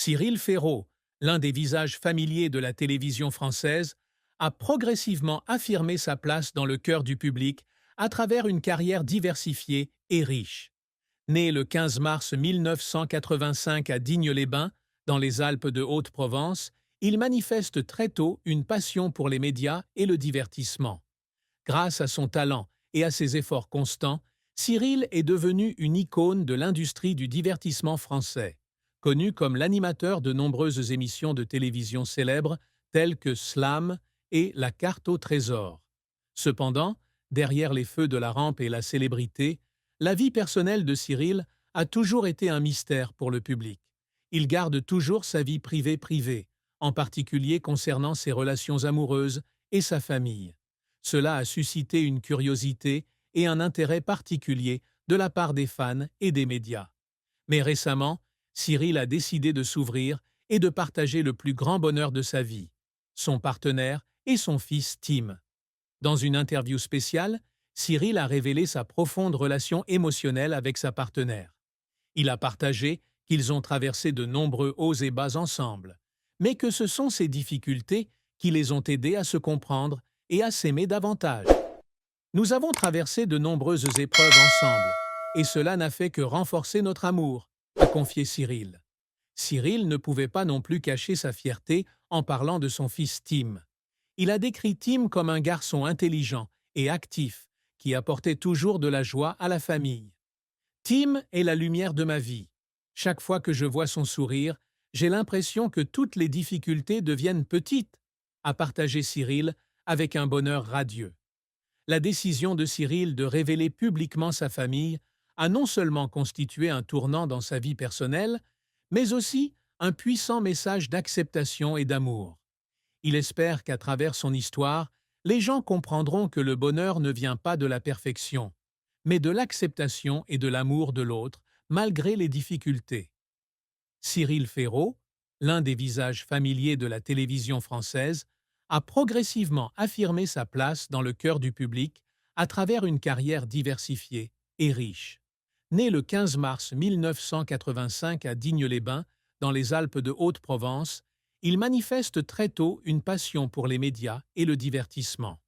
Cyril Ferraud, l'un des visages familiers de la télévision française, a progressivement affirmé sa place dans le cœur du public à travers une carrière diversifiée et riche. Né le 15 mars 1985 à Digne-les-Bains, dans les Alpes de Haute-Provence, il manifeste très tôt une passion pour les médias et le divertissement. Grâce à son talent et à ses efforts constants, Cyril est devenu une icône de l'industrie du divertissement français, connu comme l'animateur de nombreuses émissions de télévision célèbres telles que Slam et La carte au trésor. Cependant, derrière les feux de la rampe et la célébrité, la vie personnelle de Cyril a toujours été un mystère pour le public. Il garde toujours sa vie privée, en particulier concernant ses relations amoureuses et sa famille. Cela a suscité une curiosité et un intérêt particulier de la part des fans et des médias. Mais récemment, Cyril a décidé de s'ouvrir et de partager le plus grand bonheur de sa vie, son partenaire et son fils Tim. Dans une interview spéciale, Cyril a révélé sa profonde relation émotionnelle avec sa partenaire. Il a partagé qu'ils ont traversé de nombreux hauts et bas ensemble, mais que ce sont ces difficultés qui les ont aidés à se comprendre et à s'aimer davantage. Nous avons traversé de nombreuses épreuves ensemble, et cela n'a fait que renforcer notre amour, a confié Cyril. Cyril ne pouvait pas non plus cacher sa fierté en parlant de son fils Tim. Il a décrit Tim comme un garçon intelligent et actif qui apportait toujours de la joie à la famille. Tim est la lumière de ma vie. Chaque fois que je vois son sourire, j'ai l'impression que toutes les difficultés deviennent petites, a partagé Cyril avec un bonheur radieux. La décision de Cyril de révéler publiquement sa famille a non seulement constitué un tournant dans sa vie personnelle, mais aussi un puissant message d'acceptation et d'amour. Il espère qu'à travers son histoire, les gens comprendront que le bonheur ne vient pas de la perfection, mais de l'acceptation et de l'amour de l'autre, malgré les difficultés. Cyril Ferraud, l'un des visages familiers de la télévision française, a progressivement affirmé sa place dans le cœur du public à travers une carrière diversifiée et riche. Né le 15 mars 1985 à Digne-les-Bains, dans les Alpes de Haute-Provence, il manifeste très tôt une passion pour les médias et le divertissement.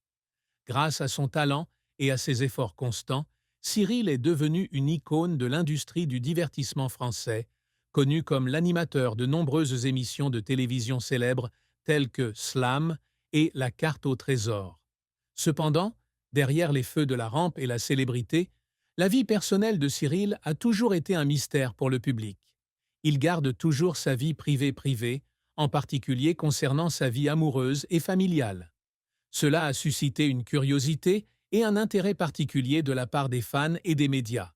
Grâce à son talent et à ses efforts constants, Cyril est devenu une icône de l'industrie du divertissement français, connu comme l'animateur de nombreuses émissions de télévision célèbres telles que Slam et La carte au trésor. Cependant, derrière les feux de la rampe et la célébrité, la vie personnelle de Cyril a toujours été un mystère pour le public. Il garde toujours sa vie privée, en particulier concernant sa vie amoureuse et familiale. Cela a suscité une curiosité et un intérêt particulier de la part des fans et des médias.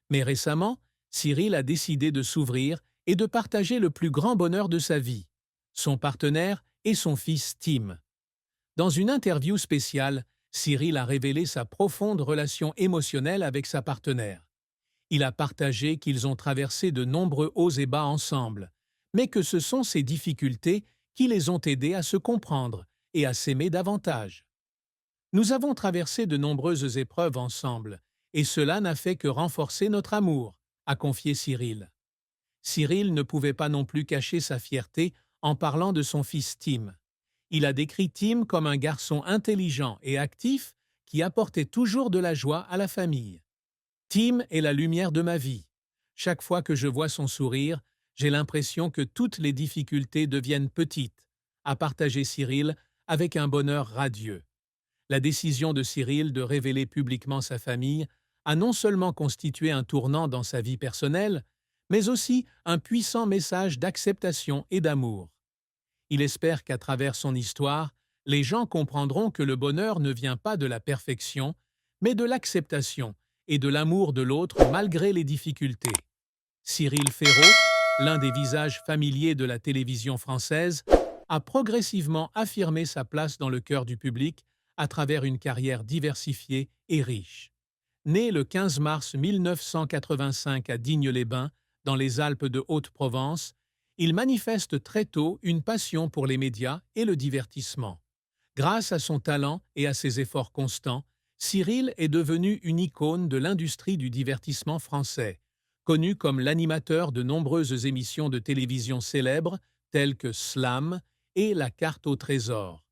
Mais récemment, Cyril a décidé de s'ouvrir et de partager le plus grand bonheur de sa vie, son partenaire et son fils Tim. Dans une interview spéciale, Cyril a révélé sa profonde relation émotionnelle avec sa partenaire. Il a partagé qu'ils ont traversé de nombreux hauts et bas ensemble, mais que ce sont ces difficultés qui les ont aidés à se comprendre et à s'aimer davantage. Nous avons traversé de nombreuses épreuves ensemble, et cela n'a fait que renforcer notre amour, a confié Cyril. Cyril ne pouvait pas non plus cacher sa fierté en parlant de son fils Tim. Il a décrit Tim comme un garçon intelligent et actif qui apportait toujours de la joie à la famille. Tim est la lumière de ma vie. Chaque fois que je vois son sourire, j'ai l'impression que toutes les difficultés deviennent petites, a partagé Cyril avec un bonheur radieux. La décision de Cyril de révéler publiquement sa famille a non seulement constitué un tournant dans sa vie personnelle, mais aussi un puissant message d'acceptation et d'amour. Il espère qu'à travers son histoire, les gens comprendront que le bonheur ne vient pas de la perfection, mais de l'acceptation et de l'amour de l'autre malgré les difficultés. Cyril Ferraud, l'un des visages familiers de la télévision française, a progressivement affirmé sa place dans le cœur du public à travers une carrière diversifiée et riche. Né le 15 mars 1985 à Digne-les-Bains, dans les Alpes de Haute-Provence, il manifeste très tôt une passion pour les médias et le divertissement. Grâce à son talent et à ses efforts constants, Cyril est devenu une icône de l'industrie du divertissement français, connu comme l'animateur de nombreuses émissions de télévision célèbres telles que Slam et La carte au trésor.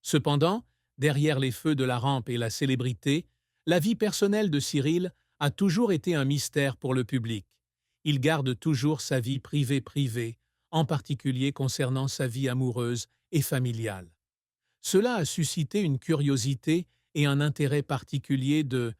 Cependant, derrière les feux de la rampe et la célébrité, la vie personnelle de Cyril a toujours été un mystère pour le public. Il garde toujours sa vie privée, en particulier concernant sa vie amoureuse et familiale. Cela a suscité une curiosité et un intérêt particulier de